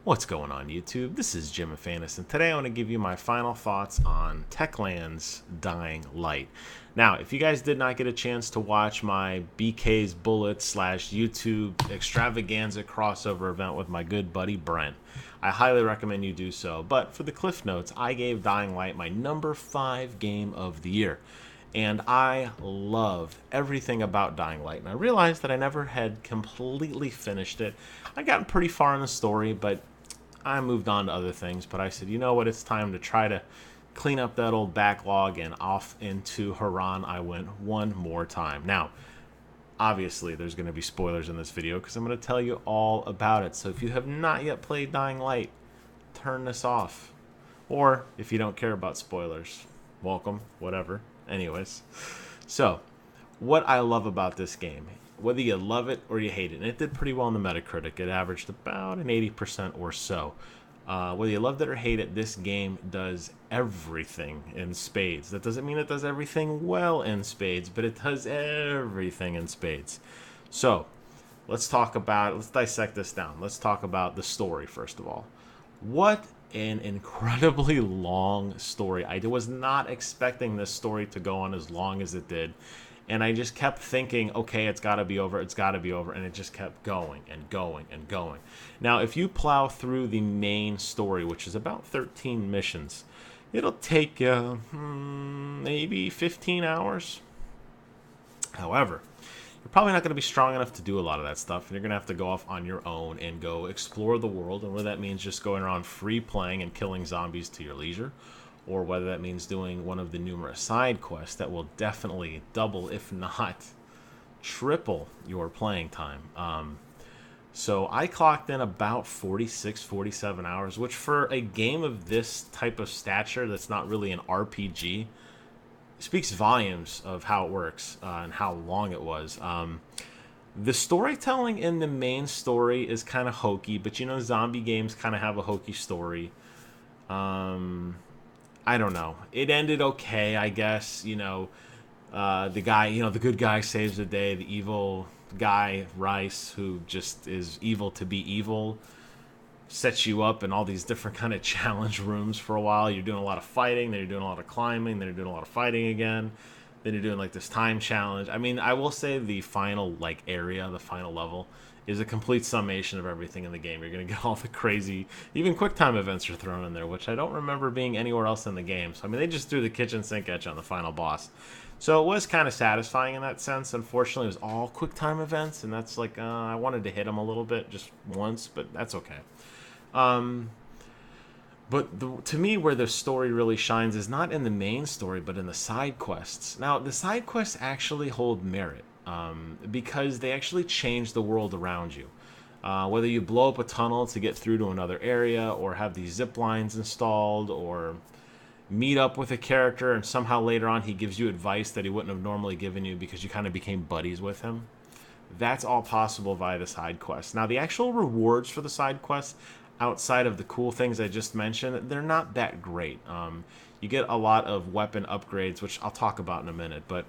What's going on, YouTube? This is Jim Afanis, and today I want to give you my final thoughts on Techland's Dying Light. Now, if you guys did not get a chance to watch my BK's Bullets / YouTube extravaganza crossover event with my good buddy Brent, I highly recommend you do so. But for the Cliff Notes, I gave Dying Light my number 5 game of the year. And I love everything about Dying Light. And I realized that I never had completely finished it. I got pretty far in the story, but I moved on to other things. But I said, you know what, it's time to try to clean up that old backlog, and off into Haran I went one more time. Now, obviously, there's going to be spoilers in this video because I'm going to tell you all about it. So if you have not yet played Dying Light, turn this off. Or if you don't care about spoilers, welcome, whatever. Anyways, so what I love about this game, whether you love it or you hate it, and it did pretty well on the Metacritic, it averaged about an 80% or so. Whether you loved it or hate it, this game does everything in spades. That doesn't mean it does everything well in spades, but it does everything in spades. So let's dissect this down. Let's talk about the story first of all. What an incredibly long story. I was not expecting this story to go on as long as it did. And I just kept thinking, okay, it's got to be over, and it just kept going and going and going. Now, if you plow through the main story, which is about 13 missions, it'll take you maybe 15 hours. However, you're probably not going to be strong enough to do a lot of that stuff, and you're going to have to go off on your own and go explore the world, and whether that means just going around free playing and killing zombies to your leisure, or whether that means doing one of the numerous side quests that will definitely double, if not triple, your playing time. So I clocked in about 46, 47 hours, which for a game of this type of stature that's not really an RPG, speaks volumes of how it works and how long it was. The storytelling in the main story is kind of hokey, but you know, zombie games kind of have a hokey story. I don't know. It ended okay, I guess. You know, the guy, the good guy saves the day. The evil guy, Rice, who just is evil to be evil, sets you up in all these different kind of challenge rooms for a while. You're doing a lot of fighting, then you're doing a lot of climbing, then you're doing a lot of fighting again, then you're doing like this time challenge. I mean, I will say the final area, the final level, is a complete summation of everything in the game. You're going to get all the crazy, even quick time events are thrown in there, which I don't remember being anywhere else in the game. So, I mean, they just threw the kitchen sink at you on the final boss. So it was kind of satisfying in that sense. Unfortunately, it was all quick time events, and that's like, I wanted to hit them a little bit just once, but that's okay. But to me, where the story really shines is not in the main story, but in the side quests. Now, the side quests actually hold merit because they actually change the world around you. Whether you blow up a tunnel to get through to another area, or have these zip lines installed, or meet up with a character and somehow later on he gives you advice that he wouldn't have normally given you because you kind of became buddies with him. That's all possible via the side quests. Now, the actual rewards for the side quests, outside of the cool things I just mentioned, they're not that great. You get a lot of weapon upgrades, which I'll talk about in a minute, but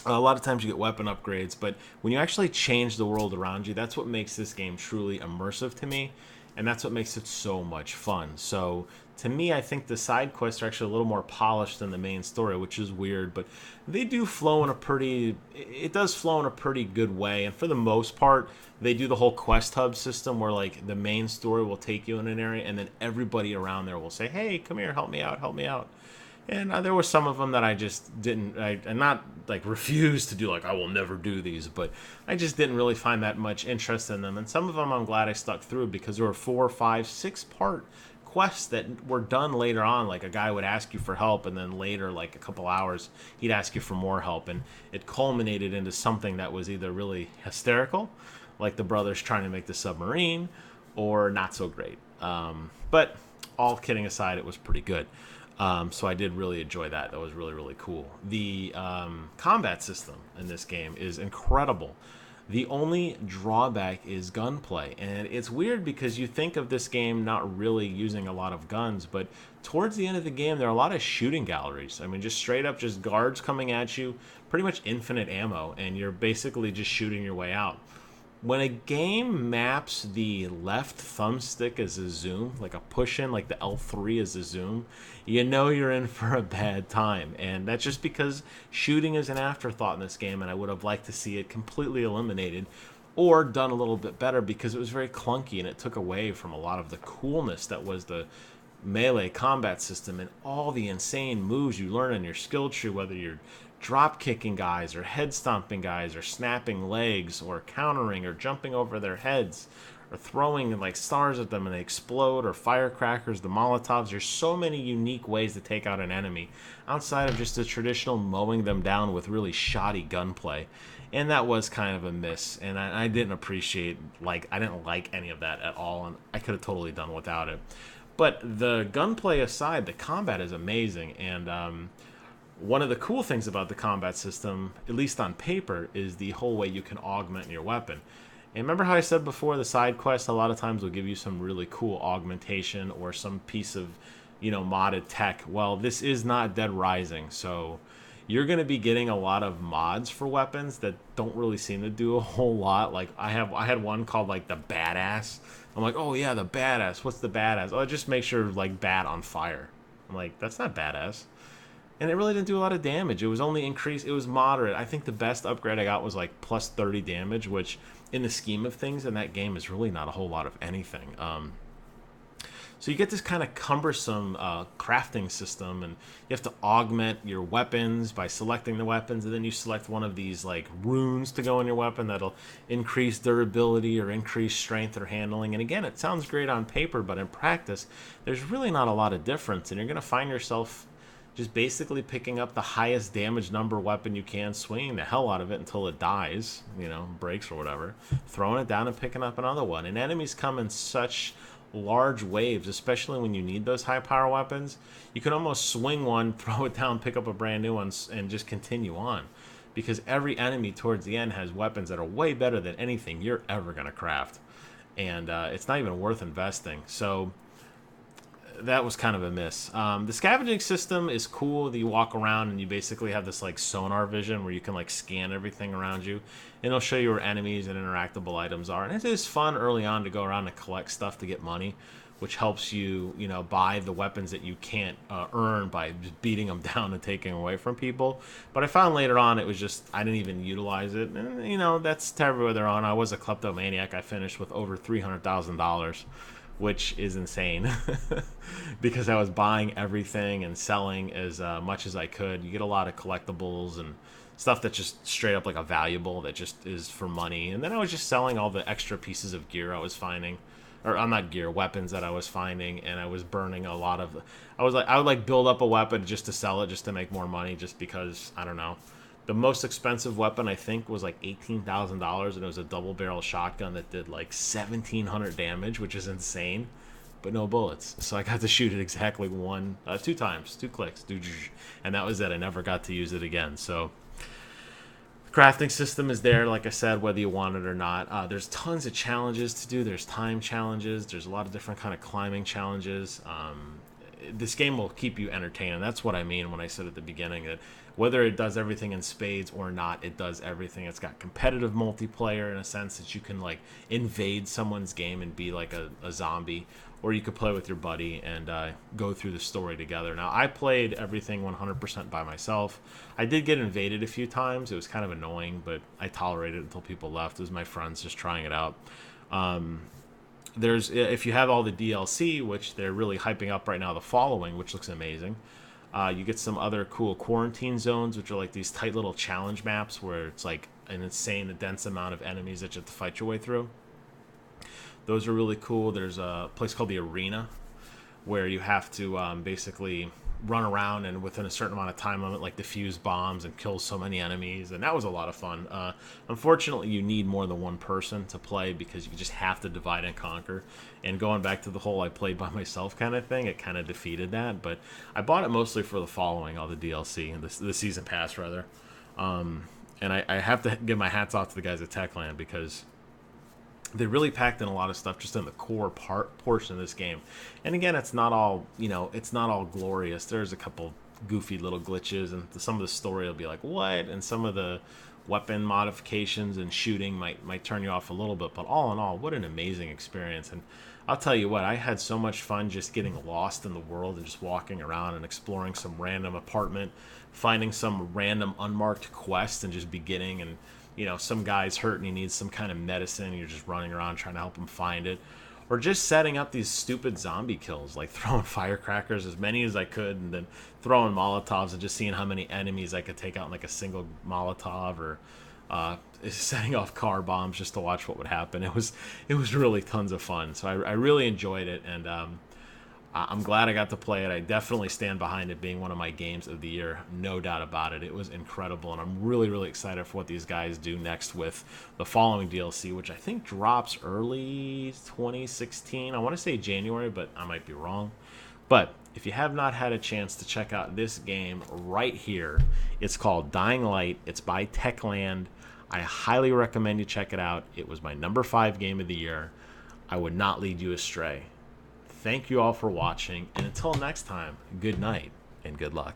a lot of times you get weapon upgrades, but when you actually change the world around you, that's what makes this game truly immersive to me, and that's what makes it so much fun. So to me, I think the side quests are actually a little more polished than the main story, which is weird, but they do flow in it does flow in a pretty good way. And for the most part, they do the whole quest hub system where like the main story will take you in an area, and then everybody around there will say, hey, come here, help me out, help me out. And there were some of them that I just didn't, and not like refused to do, like I will never do these, but I just didn't really find that much interest in them. And some of them I'm glad I stuck through because there were 4, 5, 6-part quests that were done later on. Like a guy would ask you for help, and then later, like a couple hours, he'd ask you for more help, and it culminated into something that was either really hysterical, like the brothers trying to make the submarine, or not so great. But all kidding aside, it was pretty good. So I did really enjoy that. That was really, really cool. The combat system in this game is incredible. The only drawback is gunplay, and it's weird because you think of this game not really using a lot of guns, but towards the end of the game, there are a lot of shooting galleries. I mean, just straight up, just guards coming at you, pretty much infinite ammo, and you're basically just shooting your way out. when a game maps the left thumbstick as a zoom, like a push in, like the L3 as a zoom, you know you're in for a bad time. And that's just because shooting is an afterthought in this game, and I would have liked to see it completely eliminated or done a little bit better because it was very clunky and it took away from a lot of the coolness that was the melee combat system and all the insane moves you learn in your skill tree, whether you're drop kicking guys or head stomping guys or snapping legs or countering or jumping over their heads or throwing like stars at them and they explode, or firecrackers, the molotovs. There's so many unique ways to take out an enemy outside of just the traditional mowing them down with really shoddy gunplay. And that was kind of a miss, and I didn't appreciate, like, I didn't like any of that at all, and I could have totally done without it. But the gunplay aside, the combat is amazing, and one of the cool things about the combat system, at least on paper, is the whole way you can augment your weapon. And remember how I said before, the side quests a lot of times will give you some really cool augmentation or some piece of, modded tech. Well, this is not Dead Rising, so you're going to be getting a lot of mods for weapons that don't really seem to do a whole lot. Like I had one called like the Badass. I'm like, oh yeah, the Badass. What's the Badass? Oh, it just makes your like bat on fire. I'm like, that's not badass. And it really didn't do a lot of damage. It was only increased. It was moderate. I think the best upgrade I got was like plus 30 damage, which in the scheme of things in that game is really not a whole lot of anything. So you get this kind of cumbersome crafting system, and you have to augment your weapons by selecting the weapons, and then you select one of these like runes to go in your weapon that'll increase durability or increase strength or handling. And again, it sounds great on paper, but in practice, there's really not a lot of difference, and you're going to find yourself just basically picking up the highest damage number weapon you can, swinging the hell out of it until it dies, breaks or whatever, throwing it down and picking up another one. And enemies come in such large waves, especially when you need those high power weapons. You can almost swing one, throw it down, pick up a brand new one, and just continue on, because every enemy towards the end has weapons that are way better than anything you're ever going to craft, and it's not even worth investing. So that was kind of a miss. The scavenging system is cool. You walk around and you basically have this like sonar vision where you can like scan everything around you, and it'll show you where enemies and interactable items are. And it is fun early on to go around and collect stuff to get money, which helps you, buy the weapons that you can't earn by just beating them down and taking them away from people. But I found later on it was just, I didn't even utilize it. And, that's terrible they're on. I was a kleptomaniac. I finished with over $300,000. Which is insane because I was buying everything and selling as much as I could. You get a lot of collectibles and stuff that's just straight up like a valuable that just is for money. And then I was just selling all the extra pieces of gear I was finding, or I'm not gear, weapons that I was finding, and I was burning a lot of. I would like build up a weapon just to sell it, just to make more money, just because I don't know. The most expensive weapon I think was like $18,000, and it was a double barrel shotgun that did like 1,700 damage, which is insane, but no bullets. So I got to shoot it exactly two times, 2 clicks, and that was it. I never got to use it again. So the crafting system is there, like I said, whether you want it or not. There's tons of challenges to do. There's time challenges. There's a lot of different kind of climbing challenges. This game will keep you entertained, and that's what I mean when I said at the beginning that whether it does everything in spades or not, it does everything. It's got competitive multiplayer in a sense that you can like invade someone's game and be like a zombie, or you could play with your buddy and go through the story together. Now, I played everything 100% by myself. I did get invaded a few times. It was kind of annoying, but I tolerated it until people left. It was my friends just trying it out. If you have all the DLC, which they're really hyping up right now, the following, which looks amazing. You get some other cool quarantine zones, which are like these tight little challenge maps where it's like an insane, dense amount of enemies that you have to fight your way through. Those are really cool. There's a place called the Arena where you have to basically run around and within a certain amount of time limit, like defuse bombs and kill so many enemies, and that was a lot of fun. Unfortunately, you need more than one person to play because you just have to divide and conquer. And going back to the whole I played by myself kind of thing, it kind of defeated that. But I bought it mostly for the following, all the DLC and the season pass rather. And I have to give my hats off to the guys at Techland because they really packed in a lot of stuff just in the core portion of this game. And again, it's not all glorious. There's a couple goofy little glitches, and some of the story will be like, what? And some of the weapon modifications and shooting might turn you off a little bit, but all in all, what an amazing experience. And I'll tell you what, I had so much fun just getting lost in the world and just walking around and exploring some random apartment, finding some random unmarked quest and just beginning. And some guy's hurt and he needs some kind of medicine, and you're just running around trying to help him find it. Or just setting up these stupid zombie kills, like throwing firecrackers, as many as I could, and then throwing Molotovs and just seeing how many enemies I could take out in like a single Molotov, or setting off car bombs just to watch what would happen. It was really tons of fun. So I really enjoyed it, and I'm glad I got to play it. I definitely stand behind it being one of my games of the year, no doubt about it. It was incredible, and I'm really, really excited for what these guys do next with the following DLC, which I think drops early 2016. I want to say January, but I might be wrong. But if you have not had a chance to check out this game right here, it's called Dying Light. It's by Techland. I highly recommend you check it out. It was my number 5 game of the year. I would not lead you astray. Thank you all for watching, and until next time, good night and good luck.